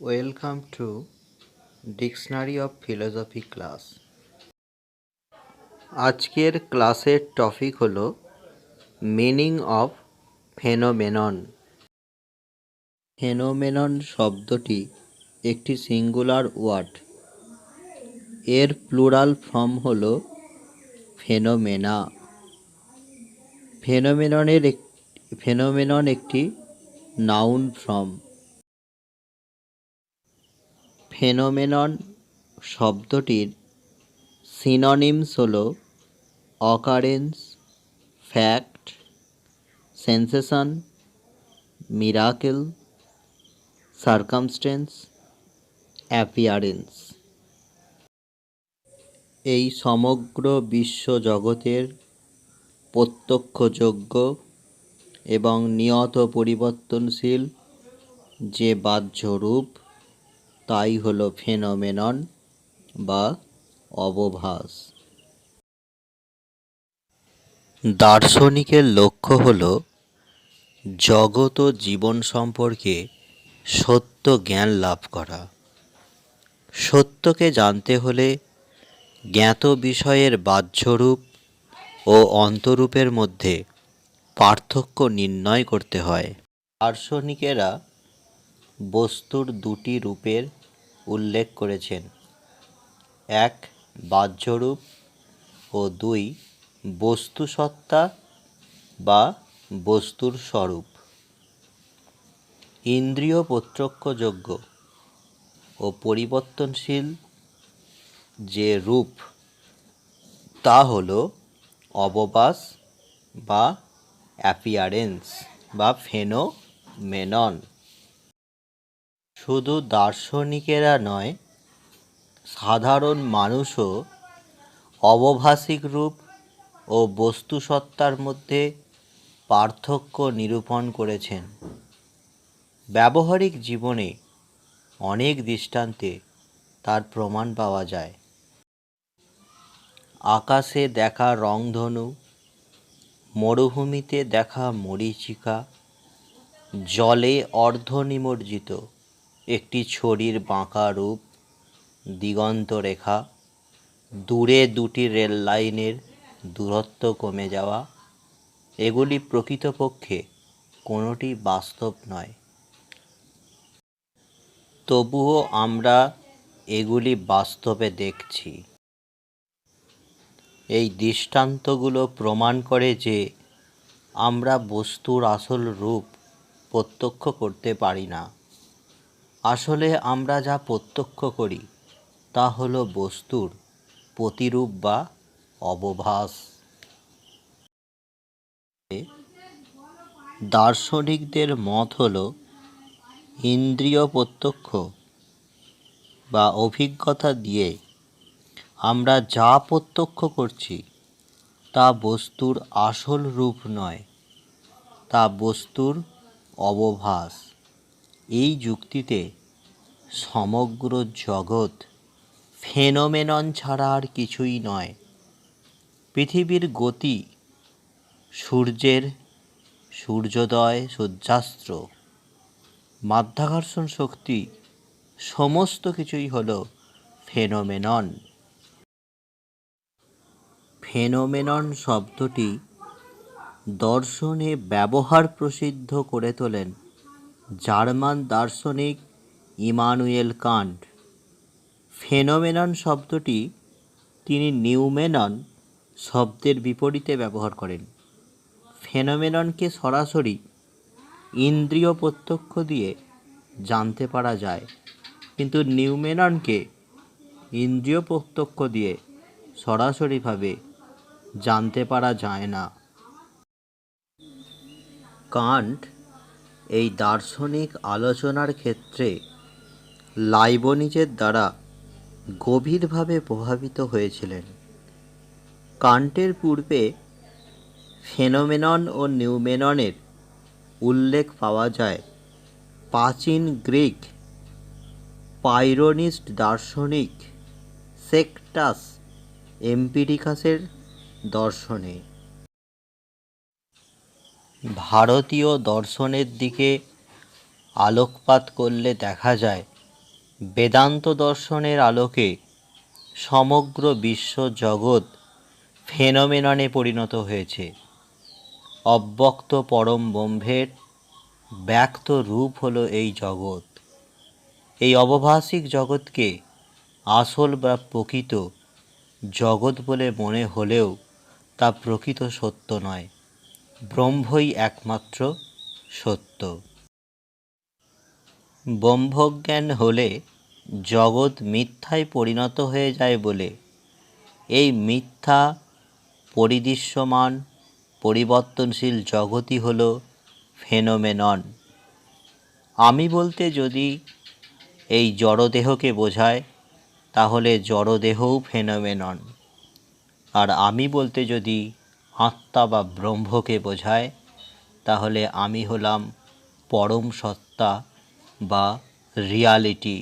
Welcome to dictionary of philosophy class. আজকের ক্লাসের topic হলো মিনিং অফ ফেনোমেনন। ফেনোমেনন শব্দটি একটি সিঙ্গুলার ওয়ার্ড। এর প্লুরাল ফর্ম হলো ফেনোমেনা। ফেনোমেনন একটি নাউন ফর্ম। ফেনোমেনন শব্দটির সিনোনিমস হলো occurrence, fact, sensation, miracle, circumstance, appearance. এই সমগ্র বিশ্ব জগতের প্রত্যক্ষযোগ্য এবং নিয়ত পরিবর্তনশীল যে বাহ্য রূপ, তাই হলো ফেনোমেনন বা অবভাস। দার্শনিকের লক্ষ্য হল জগৎ ও জীবন সম্পর্কে সত্য জ্ঞান লাভ করা। সত্যকে জানতে হলে জ্ঞাত বিষয়ের বাহ্যরূপ ও অন্তরূপের মধ্যে পার্থক্য নির্ণয় করতে হয়। দার্শনিকেরা বস্তুর দুটি রূপের উল্লেখ করেছেন, এক বাহ্যরূপ ও দুই বস্তুসত্তা বা বস্তুর স্বরূপ। ইন্দ্রিয় প্রত্যক্ষযোগ্য ও পরিবর্তনশীল যে রূপ, তা হল অবভাস বা অ্যাপিয়ারেন্স বা ফেনোমেনন। শুধু দার্শনিকেরা নয়, সাধারণ মানুষও অবভাসিক রূপ ও বস্তুসত্তার মধ্যে পার্থক্য নিরূপণ করেছেন। ব্যবহারিক জীবনে অনেক দৃষ্টান্তে তার প্রমাণ পাওয়া যায়। আকাশে দেখা রংধনু, মরুভূমিতে দেখা মরীচিকা, জলে অর্ধনিমজ্জিত একটি ছড়ির বাঁকা রূপ, দিগন্ত রেখা, দূরে দুটি রেল লাইনের দূরত্ব কমে যাওয়া, এগুলি প্রকৃতপক্ষে কোনোটি বাস্তব নয়। তবুও আমরা এগুলি বাস্তবে দেখছি। এই দৃষ্টান্তগুলো প্রমাণ করে যে আমরা বস্তুর আসল রূপ প্রত্যক্ষ করতে পারি না। আসলে আমরা যা প্রত্যক্ষ করি তা হলো বস্তুর প্রতিরূপ বা অবভাস। দার্শনিকদের মত হলো ইন্দ্রিয় প্রত্যক্ষ বা অভিজ্ঞতা দিয়ে আমরা যা প্রত্যক্ষ করছি তা বস্তুর আসল রূপ নয়, তা বস্তুর অবভাস। এই যুক্তিতে সমগ্র জগৎ ফেনোমেনন ছাড়া আর কিছুই নয়। পৃথিবীর গতি, সূর্যের সূর্যোদয়, সূর্যাস্ত, মাধ্যাকর্ষণ শক্তি, সমস্ত কিছুই হলো ফেনোমেনন। ফেনোমেনন শব্দটি দর্শনে ব্যবহার প্রসিদ্ধ করে তোলেন জার্মান দার্শনিক ইমানুয়েল কান্ট। ফেনোমেনন শব্দটি তিনি নিউমেনন শব্দের বিপরীতে ব্যবহার করেন। ফেনোমেননকে সরাসরি ইন্দ্রিয় প্রত্যক্ষ দিয়ে জানতে পারা যায়, কিন্তু নিউমেননকে ইন্দ্রিয় প্রত্যক্ষ দিয়ে সরাসরিভাবে জানতে পারা যায় না। কান্ট এই দার্শনিক আলোচনার ক্ষেত্রে লাইবনিজের দ্বারা গভীরভাবে প্রভাবিত হয়েছিলেন। কান্টের পূর্বে ফেনোমেনন ও নিউমেননের উল্লেখ পাওয়া যায় প্রাচীন গ্রিক পাইরোনিস্ট দার্শনিক সেক্টাস এম্পিরিকাসের দর্শনে। ভারতীয় দর্শনের দিকে আলোকপাত করলে দেখা যায় বেদান্ত দর্শনের আলোকে সমগ্র বিশ্ব জগৎ ফেনোমেননে পরিণত হয়েছে। অব্যক্ত পরম ব্রহ্মের ব্যক্ত রূপ হলো এই জগৎ। এই অবভাষিক জগৎকে আসল বা প্রকৃত জগৎ বলে মনে হলেও তা প্রকৃত সত্য নয়। ব্রহ্মই একমাত্র সত্য। ব্রহ্মজ্ঞান হলে জগৎ মিথ্যায় পরিণত হয়ে যায় বলে এই মিথ্যা পরিদৃশ্যমান পরিবর্তনশীল জগৎই হল ফেনোমেনন। আমি বলতে যদি এই জড়দেহকে বোঝায় তাহলে জড়দেহও ফেনোমেনন, আর আমি বলতে যদি আত্মা বা ব্রহ্মকে বোঝায় তাহলে আমি হলাম পরম সত্তা বা রিয়ালিটি।